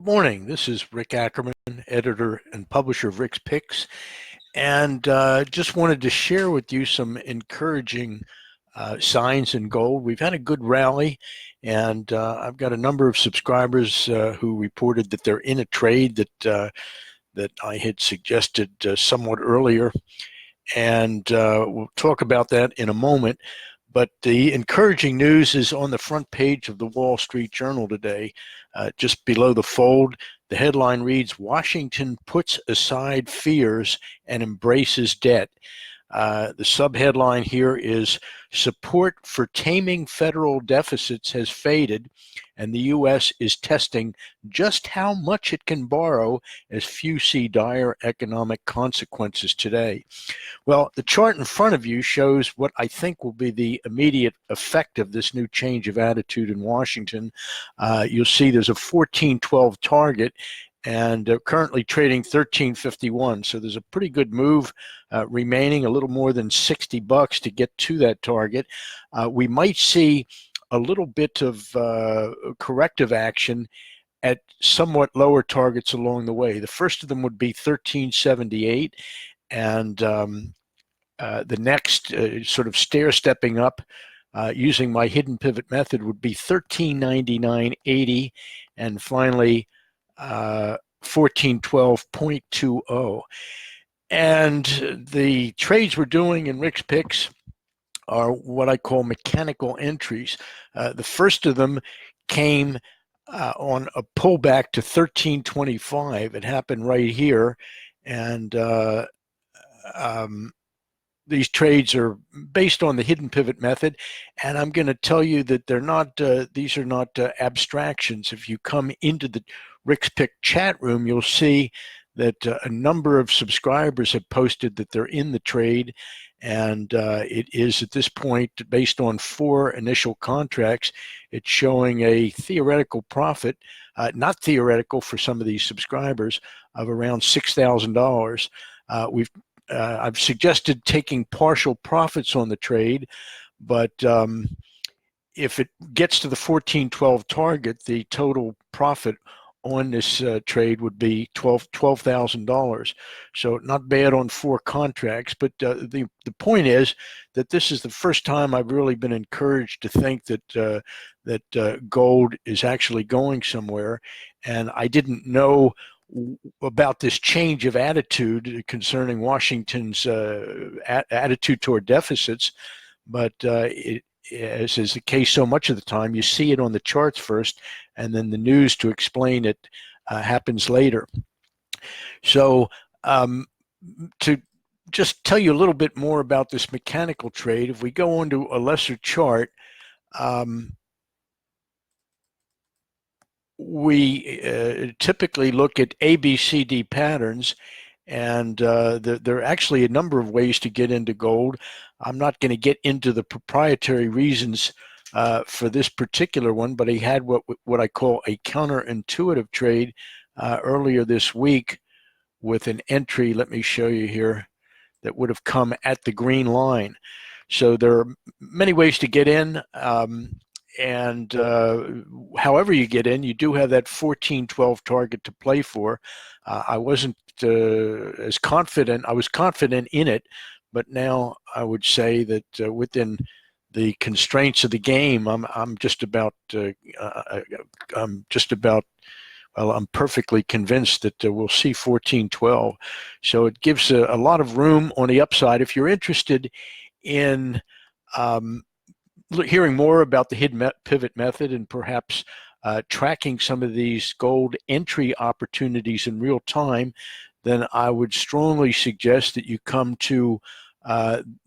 morning. This is Rick Ackerman, editor and publisher of Rick's Picks, and just wanted to share with you some encouraging signs in gold. We've had a good rally, and I've got a number of subscribers who reported that they're in a trade that I had suggested somewhat earlier, and we'll talk about that in a moment. But the encouraging news is on the front page of the Wall Street Journal today. Just below the fold, the headline reads, "Washington puts aside fears and embraces debt." The subheadline here is, "Support for taming federal deficits has faded, and the U.S. is testing just how much it can borrow as few see dire economic consequences today." Well, the chart in front of you shows what I think will be the immediate effect of this new change of attitude in Washington. You'll see there's a 1412 target, and currently trading 1351. So there's a pretty good move remaining, a little more than $60 to get to that target. We might see a little bit of corrective action at somewhat lower targets along the way. The first of them would be 1378, and the next sort of stair-stepping up using my hidden pivot method would be 1399.80, and finally 1412.20. And the trades we're doing in Rick's Picks are what I call mechanical entries. The first of them came on a pullback to 1325. It happened right here, and these trades are based on the hidden pivot method, and I'm going to tell you that they're not. These are not abstractions. If you come into the Rick's Pick chat room, you'll see that a number of subscribers have posted that they're in the trade, and it is at this point based on 4 initial contracts. It's showing a theoretical profit, not theoretical for some of these subscribers, of around $6,000. I've suggested taking partial profits on the trade, but if it gets to the 1412 target, the total profit on this trade would be $12,000. So not bad on 4 contracts, but the point is that this is the first time I've really been encouraged to think that gold is actually going somewhere, and I didn't know about this change of attitude concerning Washington's attitude toward deficits, but as is the case so much of the time, you see it on the charts first, and then the news to explain it happens later. So to just tell you a little bit more about this mechanical trade, if we go on to a lesser chart, we typically look at ABCD patterns, and there are actually a number of ways to get into gold. I'm not going to get into the proprietary reasons for this particular one, but I had what I call a counterintuitive trade earlier this week with an entry, let me show you here, that would have come at the green line. So there are many ways to get in. And however you get in, you do have that 1412 target to play for. I wasn't as confident. I was confident in it, but now I would say that within the constraints of the game, I'm perfectly convinced that we'll see 1412. So it gives a lot of room on the upside. If you're interested in hearing more about the hidden pivot method and perhaps tracking some of these gold entry opportunities in real time, then I would strongly suggest that you come to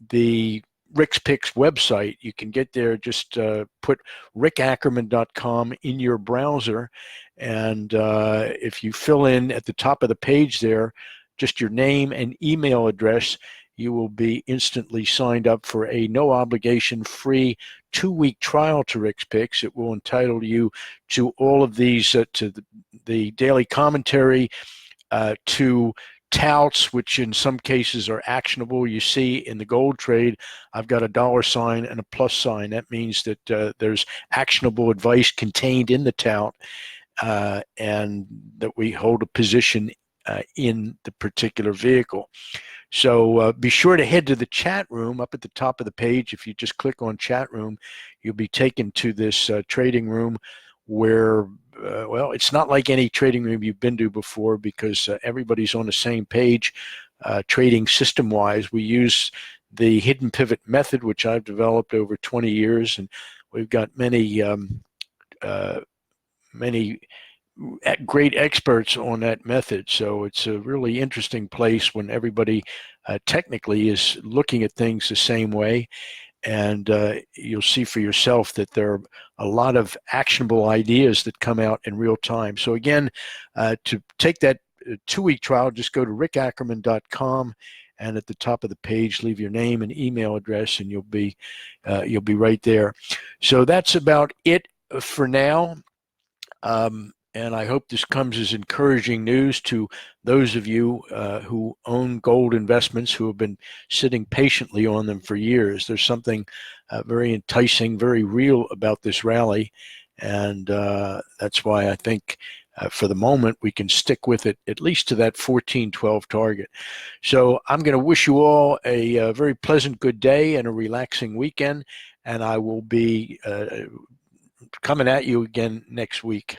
the Rick's Picks website. You can get there, just put rickackerman.com in your browser, and if you fill in at the top of the page there just your name and email address, you will be instantly signed up for a no obligation free 2-week trial to Rick's Picks. It will entitle you to all of these, to the daily commentary, to touts, which in some cases are actionable. You see in the gold trade, I've got a $ and a plus sign. That means that there's actionable advice contained in the tout. and that we hold a position in the particular vehicle. So be sure to head to the chat room up at the top of the page. If you just click on chat room, you'll be taken to this trading room where, well, it's not like any trading room you've been to before, because everybody's on the same page trading system-wise. We use the hidden pivot method, which I've developed over 20 years, and we've got many great experts on that method. So it's a really interesting place when everybody technically is looking at things the same way. And you'll see for yourself that there are a lot of actionable ideas that come out in real time. So again, to take that 2-week trial, just go to rickackerman.com, and at the top of the page, leave your name and email address, and you'll be right there. So that's about it for now. And I hope this comes as encouraging news to those of you who own gold investments, who have been sitting patiently on them for years. There's something very enticing, very real about this rally. And that's why I think for the moment we can stick with it, at least to that 1412 target. So I'm going to wish you all a very pleasant good day and a relaxing weekend. And I will be coming at you again next week.